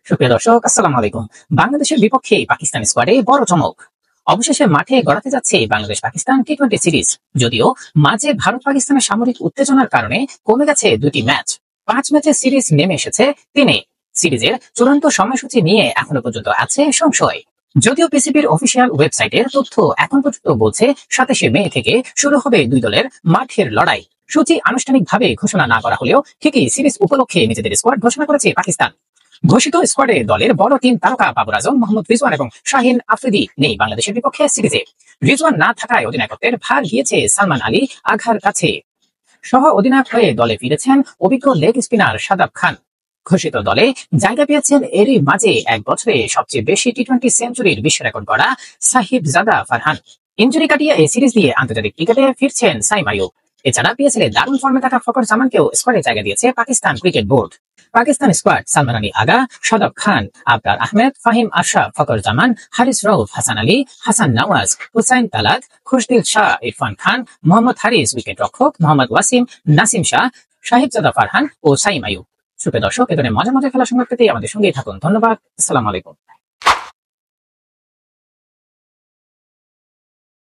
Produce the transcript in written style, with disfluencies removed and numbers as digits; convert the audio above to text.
সুপ্রিয় দর্শক, আসসালামু আলাইকুম। বাংলাদেশের বিপক্ষে পাকিস্তান স্কোয়াডে বড় চমক। অবশেষে মাঠে গড়াতে যাচ্ছে বাংলাদেশ পাকিস্তান টি-20 সিরিজ। যদিও মাঝে ভারত পাকিস্তানের সামরিক উত্তেজনার কারণে কমে গেছে দুটি ম্যাচ। 5 ম্যাচের সিরিজ নেমে এসেছে 3-এ। সিরিজের চূড়ান্ত সময়সূচি নিয়ে এখনো পর্যন্ত আছে সংশয়। যদিও পিসিবির অফিসিয়াল ওয়েবসাইটের তথ্য এখন পর্যন্ত বলছে 27শে মে থেকে শুরু হবে দুই দলের মাঠের লড়াই। সূচি আনুষ্ঠানিকভাবে ঘোষণা না করা হলেও ঠিকই সিরিজ উপলক্ষে নিজেদের স্কোয়াড ঘোষণা করেছে পাকিস্তান। ঘোষিত স্কোয়াডে দলের বড় তিন তারকা বাবর আজম, মোহাম্মদ রিজওয়ান এবং শাহিন আফ্রিদি নেই বাংলাদেশের বিপক্ষে সিরিজে। রিজওয়ান না থাকায় অধিনায়কত্বের ভার গিয়েছে সালমান আলী আঘার কাছে। সহ অধিনায়ক হয়ে দলে ফিরেছেন অভিজ্ঞ লেগ স্পিনার শাদাব খান। ঘোষিত দলে জায়গা পেয়েছেন এরই মাঝে এক বছরে সবচেয়ে বেশি টি-20 সেঞ্চুরির বিশ্ব রেকর্ড গড়া সাহিবজাদা ফারহান। ইনজুরি কাটিয়ে এই সিরিজ দিয়ে আন্তর্জাতিক ক্রিকেটে ফিরছেন সাইম আইয়ুব। এছাড়া পিএসএল এ দারুণ ফর্মে থাকা ফখর জামানকেও স্কোয়াডে জায়গা দিয়েছে Pakistan cricket board. Pakistan squad Salman Ali Agha, Shadab Khan, Abrar Ahmed, Faheem Ashraf, Fakhar Zaman, Haris Rauf, Hasan Ali, Hasan Nawaz, Hussain Talat, Khushdil Shah, Irfan Khan, Mohammad Haris wicket রক্ষক, মোহাম্মদ ওয়াসিম, নাসিম শাহ, সাহিবজাদা ফারহান ও সাইম আইয়ুব। সুপ্রিয় দর্শক, এ ধরনের মজার মজার খেলা সংবাদ পেতে আমাদের সঙ্গেই থাকুন। ধন্যবাদ। আসসালামু আলাইকুম।